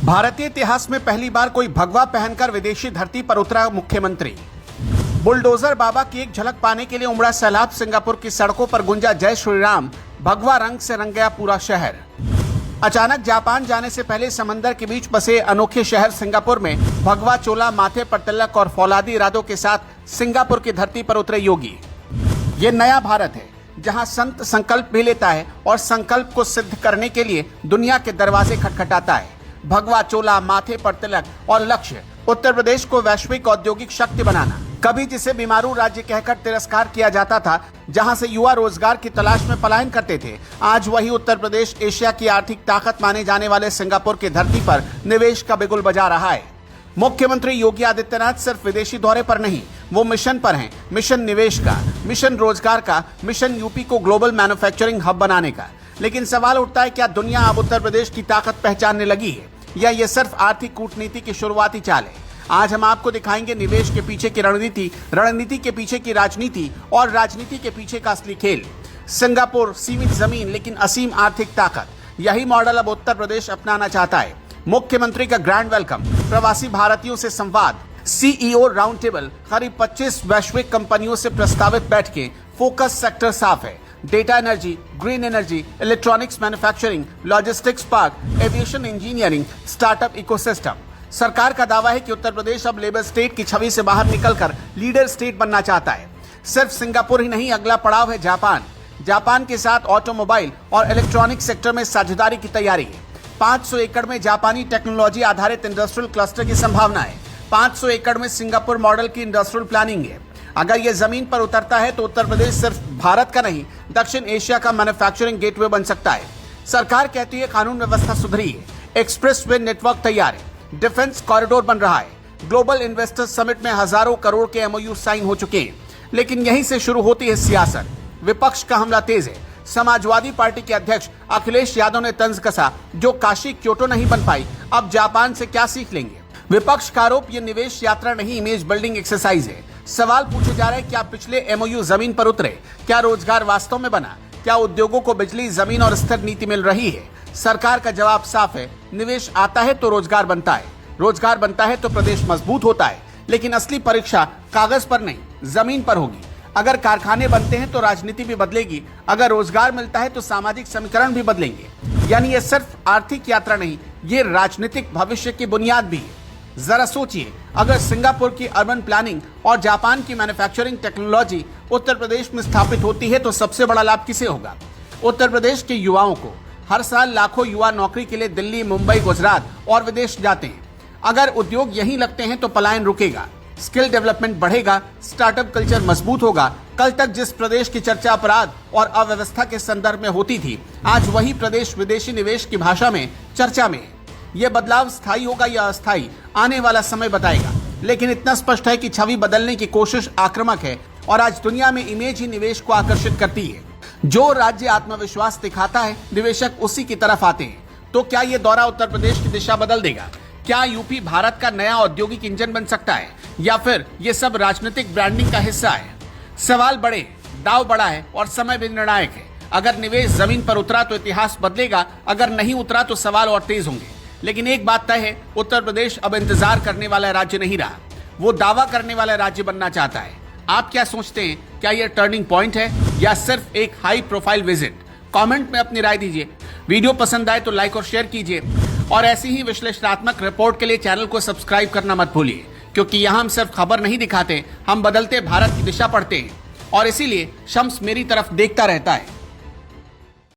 भारतीय इतिहास में पहली बार कोई भगवा पहनकर विदेशी धरती पर उतरा मुख्यमंत्री। बुलडोजर बाबा की एक झलक पाने के लिए उमड़ा सैलाब। सिंगापुर की सड़कों पर गुंजा जय श्री राम। भगवा रंग से रंग गया पूरा शहर। अचानक जापान जाने से पहले समंदर के बीच बसे अनोखे शहर सिंगापुर में भगवा चोला, माथे पर तिलक और फौलादी इरादों के साथ सिंगापुर की धरती पर उतरे योगी। ये नया भारत है जहां संत संकल्प भी लेता है और संकल्प को सिद्ध करने के लिए दुनिया के दरवाजे खटखटाता है। भगवा चोला, माथे पर तिलक और लक्ष्य उत्तर प्रदेश को वैश्विक औद्योगिक शक्ति बनाना। कभी जिसे बीमारू राज्य कहकर तिरस्कार किया जाता था, जहां से युवा रोजगार की तलाश में पलायन करते थे, आज वही उत्तर प्रदेश एशिया की आर्थिक ताकत माने जाने वाले सिंगापुर की धरती पर निवेश का बिगुल बजा रहा है। मुख्यमंत्री योगी आदित्यनाथ सिर्फ विदेशी दौरे पर नहीं, वो मिशन पर हैं। मिशन निवेश का, मिशन रोजगार का, मिशन यूपी को ग्लोबल मैन्युफैक्चरिंग हब बनाने का। लेकिन सवाल उठता है, क्या दुनिया अब उत्तर प्रदेश की ताकत पहचानने लगी है या ये सिर्फ आर्थिक कूटनीति की शुरुआती चाल है? आज हम आपको दिखाएंगे निवेश के पीछे की रणनीति, रणनीति के पीछे की राजनीति और राजनीति के पीछे का असली खेल। सिंगापुर सीमित जमीन लेकिन असीम आर्थिक ताकत, यही मॉडल अब उत्तर प्रदेश अपनाना चाहता है। मुख्यमंत्री का ग्रैंड वेलकम, प्रवासी भारतीयों से संवाद, सीईओ राउंड टेबल, करीब 25 वैश्विक कंपनियों से प्रस्तावित बैठकें। फोकस सेक्टर साफ है: data energy, green energy, electronics manufacturing, logistics park, aviation engineering, startup ecosystem. सरकार का दावा है कि उत्तर प्रदेश अब लेबर स्टेट की छवि से बाहर निकलकर लीडर स्टेट बनना चाहता है। सिर्फ सिंगापुर ही नहीं, अगला पड़ाव है जापान। जापान के साथ ऑटोमोबाइल और इलेक्ट्रॉनिक सेक्टर में साझेदारी की तैयारी है। 500 एकड़ में जापानी टेक्नोलॉजी आधारित इंडस्ट्रियल क्लस्टर की संभावना है। 500 एकड़ में सिंगापुर मॉडल की इंडस्ट्रियल प्लानिंग है। अगर यह जमीन पर उतरता है तो उत्तर प्रदेश सिर्फ भारत का नहीं, दक्षिण एशिया का मैन्युफैक्चरिंग गेटवे बन सकता है। सरकार कहती है कानून व्यवस्था सुधरी है, एक्सप्रेस वे नेटवर्क तैयार है, डिफेंस कॉरिडोर बन रहा है। ग्लोबल इन्वेस्टर्स समिट में हजारों करोड़ के एमओयू साइन हो चुके हैं। लेकिन यहीं से शुरू होती है सियासत। विपक्ष का हमला तेज है। समाजवादी पार्टी के अध्यक्ष अखिलेश यादव ने तंज कसा, जो काशी क्योटो नहीं बन पाई, अब जापान से क्या सीख लेंगे। विपक्ष का आरोप, ये निवेश यात्रा नहीं, इमेज बिल्डिंग एक्सरसाइज है। सवाल पूछे जा रहे हैं, क्या पिछले एमओयू जमीन पर उतरे? क्या रोजगार वास्तव में बना? क्या उद्योगों को बिजली, जमीन और स्थिर नीति मिल रही है? सरकार का जवाब साफ है, निवेश आता है तो रोजगार बनता है, रोजगार बनता है तो प्रदेश मजबूत होता है। लेकिन असली परीक्षा कागज पर नहीं, जमीन पर होगी। अगर कारखाने बनते हैं तो राजनीति भी बदलेगी, अगर रोजगार मिलता है तो सामाजिक समीकरण भी बदलेंगे। यानी ये सिर्फ आर्थिक यात्रा नहीं, ये राजनीतिक भविष्य की बुनियाद भी है। जरा सोचिए, अगर सिंगापुर की अर्बन प्लानिंग और जापान की मैन्युफैक्चरिंग टेक्नोलॉजी उत्तर प्रदेश में स्थापित होती है तो सबसे बड़ा लाभ किसे होगा? उत्तर प्रदेश के युवाओं को। हर साल लाखों युवा नौकरी के लिए दिल्ली, मुंबई, गुजरात और विदेश जाते हैं। अगर उद्योग यहीं लगते हैं तो पलायन रुकेगा, स्किल डेवलपमेंट बढ़ेगा, स्टार्टअप कल्चर मजबूत होगा। कल तक जिस प्रदेश की चर्चा अपराध और अव्यवस्था के संदर्भ में होती थी, आज वही प्रदेश विदेशी निवेश की भाषा में चर्चा में है। यह बदलाव स्थायी होगा या अस्थायी, आने वाला समय बताएगा। लेकिन इतना स्पष्ट है कि छवि बदलने की कोशिश आक्रामक है और आज दुनिया में इमेज ही निवेश को आकर्षित करती है। जो राज्य आत्मविश्वास दिखाता है, निवेशक उसी की तरफ आते हैं। तो क्या यह दौरा उत्तर प्रदेश की दिशा बदल देगा? क्या यूपी भारत का नया औद्योगिक इंजन बन सकता है, या फिर ये सब राजनीतिक ब्रांडिंग का हिस्सा है? सवाल बड़े, दाव बड़ा है और समय भी निर्णायक है। अगर निवेश जमीन पर उतरा तो इतिहास बदलेगा, अगर नहीं उतरा तो सवाल और तेज होंगे। लेकिन एक बात तय है, उत्तर प्रदेश अब इंतजार करने वाला राज्य नहीं रहा, वो दावा करने वाला राज्य बनना चाहता है। आप क्या सोचते हैं? क्या यह टर्निंग पॉइंट है या सिर्फ एक हाई प्रोफाइल विजिट? कमेंट में अपनी राय दीजिए। वीडियो पसंद आए तो लाइक और शेयर कीजिए और ऐसी ही विश्लेषणात्मक रिपोर्ट के लिए चैनल को सब्सक्राइब करना मत भूलिए, क्योंकि यहाँ हम सिर्फ खबर नहीं दिखाते, हम बदलते भारत की दिशा पढ़ते हैं और इसीलिए शम्स मेरी तरफ देखता रहता है।